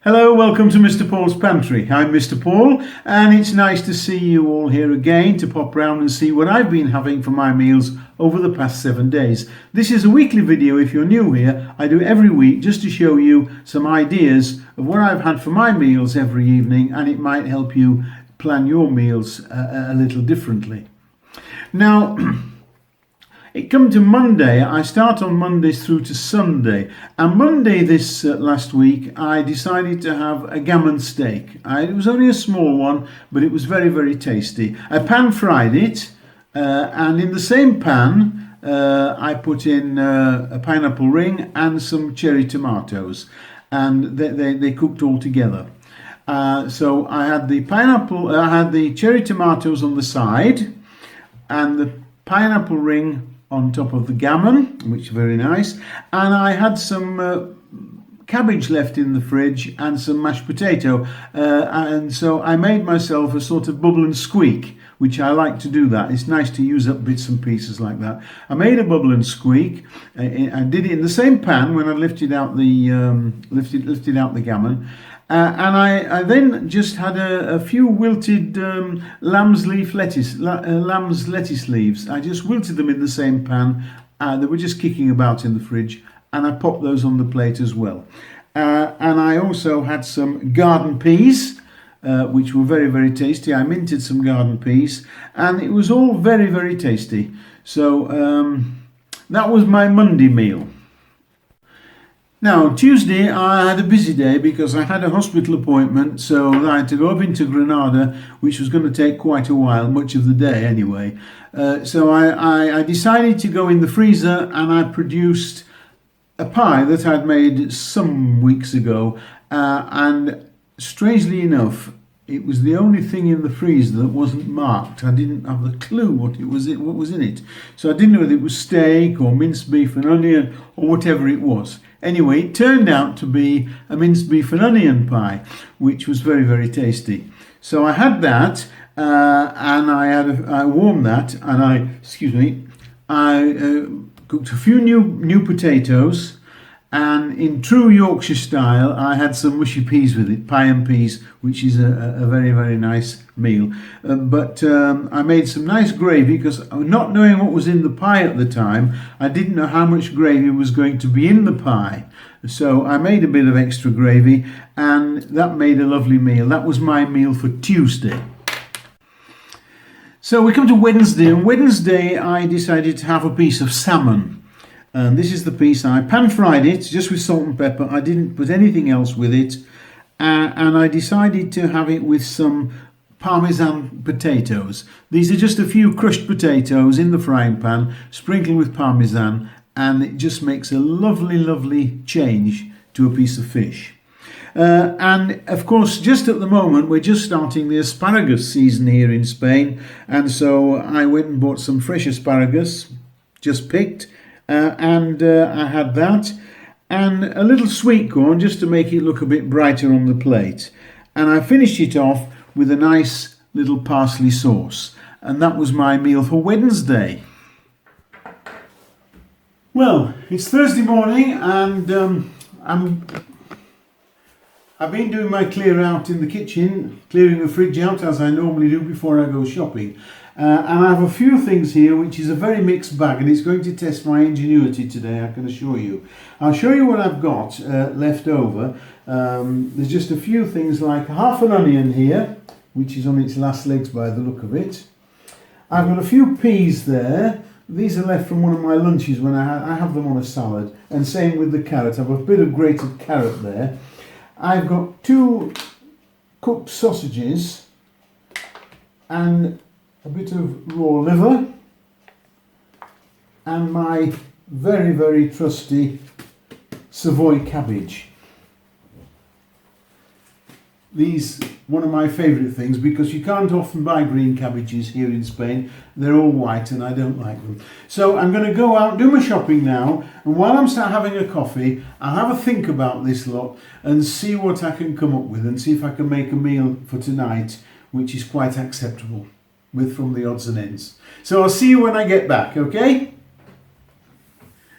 Hello, welcome to Mr. Paul's Pantry. I'm Mr. Paul, and it's nice to see you all here again to pop round and see what I've been having for my meals over the past 7 days. This is a weekly video. If you're new here, I do every week just to show you some ideas of what I've had for my meals every evening, and it might help you plan your meals a little differently. Now, it come to Monday. I start on Mondays through to Sunday, and Monday this last week I decided to have a gammon steak. It was only a small one, but it was very, very tasty. I pan fried it, and in the same pan I put in a pineapple ring and some cherry tomatoes, and they cooked all together. So I had the cherry tomatoes on the side and the pineapple ring on top of the gammon, which is very nice, and I had some cabbage left in the fridge and some mashed potato, and so I made myself a sort of bubble and squeak, which I like to do. That it's nice to use up bits and pieces like that. I made a bubble and squeak. I did it in the same pan when I lifted out the gammon. And I then just had a few wilted lamb's lettuce leaves. I just wilted them in the same pan. They were just kicking about in the fridge, and I popped those on the plate as well. And I also had some garden peas, which were very, very tasty. I minted some garden peas, and it was all very, very tasty. So that was my Monday meal. Now, Tuesday I had a busy day because I had a hospital appointment, so I had to go up into Granada, which was going to take quite a while, much of the day anyway. So I decided to go in the freezer, and I produced a pie that I'd made some weeks ago, and strangely enough, it was the only thing in the freezer that wasn't marked. I didn't have a clue what was in it. So I didn't know whether it was steak or minced beef and onion or whatever it was. Anyway, it turned out to be a minced beef and onion pie, which was very, very tasty. So I had that, and I warmed that, and I cooked a few new potatoes. And in true Yorkshire style, I had some mushy peas with it, pie and peas, which is a very, very nice meal. But I made some nice gravy because, not knowing what was in the pie at the time, I didn't know how much gravy was going to be in the pie. So I made a bit of extra gravy, and that made a lovely meal. That was my meal for Tuesday. So we come to Wednesday, and Wednesday I decided to have a piece of salmon. And this is the piece. I pan fried it just with salt and pepper. I didn't put anything else with it. And I decided to have it with some Parmesan potatoes. These are just a few crushed potatoes in the frying pan, sprinkled with Parmesan, and it just makes a lovely, lovely change to a piece of fish. And of course, just at the moment, we're just starting the asparagus season here in Spain. And so I went and bought some fresh asparagus, just picked. And I had that, and a little sweet corn just to make it look a bit brighter on the plate. And I finished it off with a nice little parsley sauce. And that was my meal for Wednesday. Well, it's Thursday morning, and I've been doing my clear out in the kitchen, clearing the fridge out as I normally do before I go shopping. And I have a few things here which is a very mixed bag, and it's going to test my ingenuity today, I can assure you. I'll show you what I've got left over. There's just a few things like half an onion here, which is on its last legs by the look of it. I've got a few peas there. These are left from one of my lunches when I have them on a salad, and same with the carrot. I've got a bit of grated carrot there. I've got 2 cooked sausages and a bit of raw liver, and my very, very trusty Savoy cabbage. These, one of my favourite things, because you can't often buy green cabbages here in Spain. They're all white and I don't like them. So I'm going to go out and do my shopping now, and while I'm sat having a coffee, I'll have a think about this lot and see what I can come up with, and see if I can make a meal for tonight which is quite acceptable from the odds and ends. So I'll see you when I get back, okay?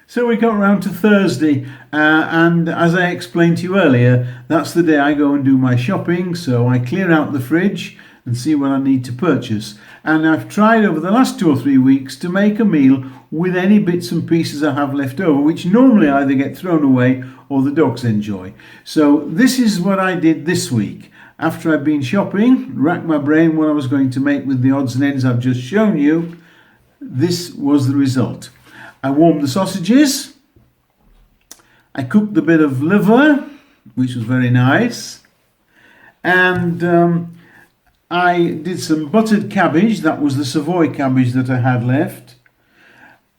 So we got round to Thursday, and as I explained to you earlier, that's the day I go and do my shopping. So I clear out the fridge and see what I need to purchase. And I've tried over the last 2 or 3 weeks to make a meal with any bits and pieces I have left over, which normally either get thrown away or the dogs enjoy. So this is what I did this week. After I've been shopping, racked my brain what I was going to make with the odds and ends I've just shown you, this was the result. I warmed the sausages, I cooked the bit of liver, which was very nice, and I did some buttered cabbage. That was the Savoy cabbage that I had left,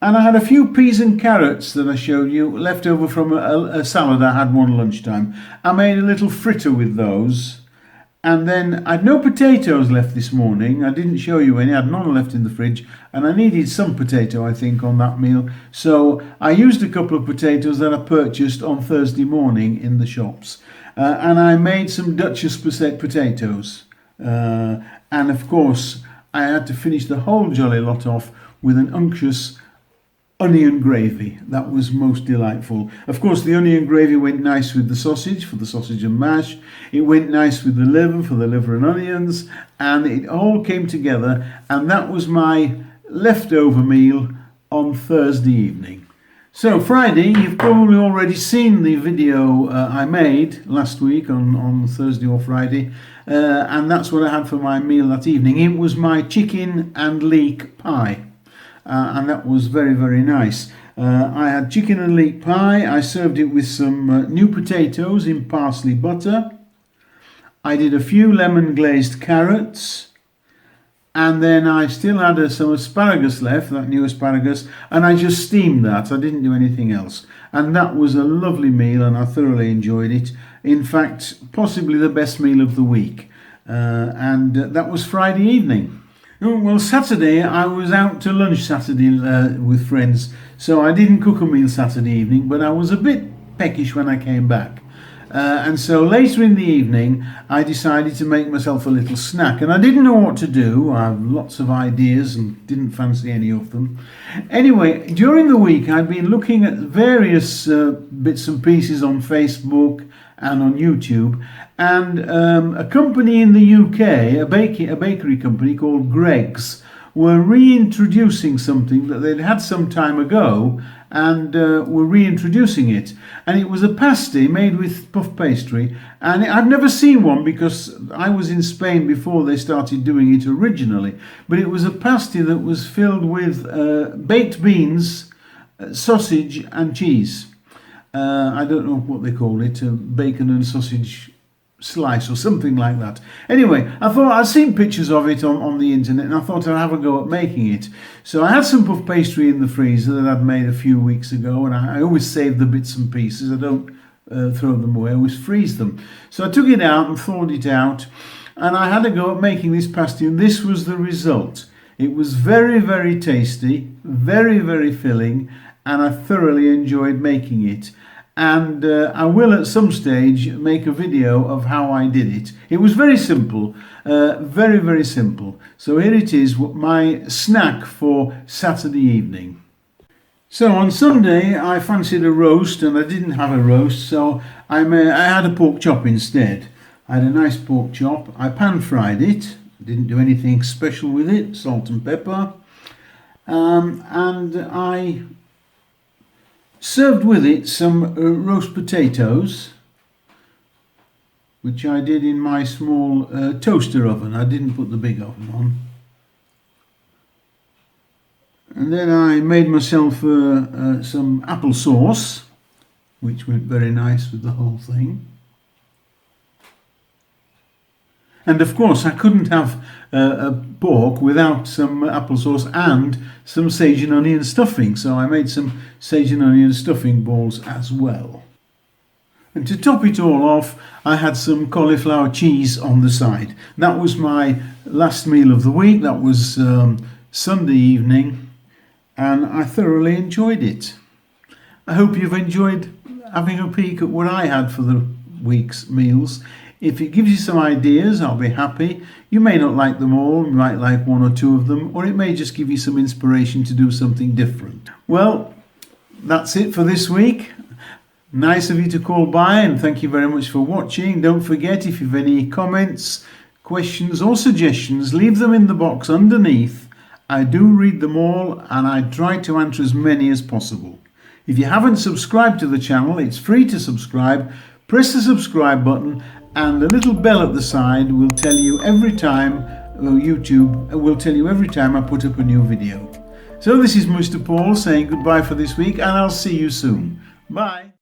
and I had a few peas and carrots that I showed you left over from a salad I had one lunchtime. I made a little fritter with those. And then I had no potatoes left this morning. I didn't show you any. I had none left in the fridge. And I needed some potato, I think, on that meal. So I used a couple of potatoes that I purchased on Thursday morning in the shops. And I made some Duchess potatoes. And of course, I had to finish the whole jolly lot off with an unctuous onion gravy. That was most delightful. Of course, the onion gravy went nice with the sausage for the sausage and mash. It went nice with the liver for the liver and onions, and it all came together, and that was my leftover meal on Thursday evening. So Friday, you've probably already seen the video I made last week on Thursday or Friday, and that's what I had for my meal that evening. It was my chicken and leek pie. And that was very, very nice. I had chicken and leek pie. I served it with some new potatoes in parsley butter. I did a few lemon glazed carrots. And then I still had some asparagus left, that new asparagus, and I just steamed that. I didn't do anything else. And that was a lovely meal, and I thoroughly enjoyed it. In fact, possibly the best meal of the week. And that was Friday evening. Well, Saturday I was out to lunch Saturday with friends, so I didn't cook a meal Saturday evening, but I was a bit peckish when I came back. And so later in the evening I decided to make myself a little snack, and I didn't know what to do. I have lots of ideas and didn't fancy any of them. Anyway, during the week I'd been looking at various bits and pieces on Facebook and on YouTube, and a company in the UK, a bakery company called Greggs, were reintroducing something that they'd had some time ago, and were reintroducing it. And it was a pasty made with puff pastry, and I've never seen one because I was in Spain before they started doing it originally. But it was a pasty that was filled with baked beans, sausage and cheese. I don't know what they call it, bacon and sausage slice or something like that. Anyway, I thought I'd seen pictures of it on the internet, and I thought I'd have a go at making it. So I had some puff pastry in the freezer that I'd made a few weeks ago, and I always save the bits and pieces. I don't throw them away, I always freeze them. So I took it out and thawed it out, and I had a go at making this pasty, and this was the result. It was very, very tasty, very, very filling, and I thoroughly enjoyed making it. And I will at some stage make a video of how I did it. It was very simple, very, very simple. So here it is, my snack for Saturday evening. So on Sunday I fancied a roast, and I didn't have a roast, so I had a pork chop instead. I had a nice pork chop. I pan fried it, didn't do anything special with it, salt and pepper, and I served with it some roast potatoes, which I did in my small toaster oven. I didn't put the big oven on. And then I made myself some apple sauce, which went very nice with the whole thing. And of course I couldn't have a pork without some applesauce and some sage and onion stuffing, so I made some sage and onion stuffing balls as well. And to top it all off, I had some cauliflower cheese on the side. That was my last meal of the week. That was Sunday evening, and I thoroughly enjoyed it. I hope you've enjoyed having a peek at what I had for the week's meals. If it gives you some ideas, I'll be happy. You may not like them all, you might like one or two of them, or it may just give you some inspiration to do something different. Well, that's it for this week. Nice of you to call by, and thank you very much for watching. Don't forget, if you've any comments, questions or suggestions, leave them in the box underneath. I do read them all and I try to answer as many as possible. If you haven't subscribed to the channel, it's free to subscribe. Press the subscribe button and the little bell at the side will tell you every time, YouTube will tell you every time I put up a new video. So this is Mr. Paul saying goodbye for this week, and I'll see you soon. Bye.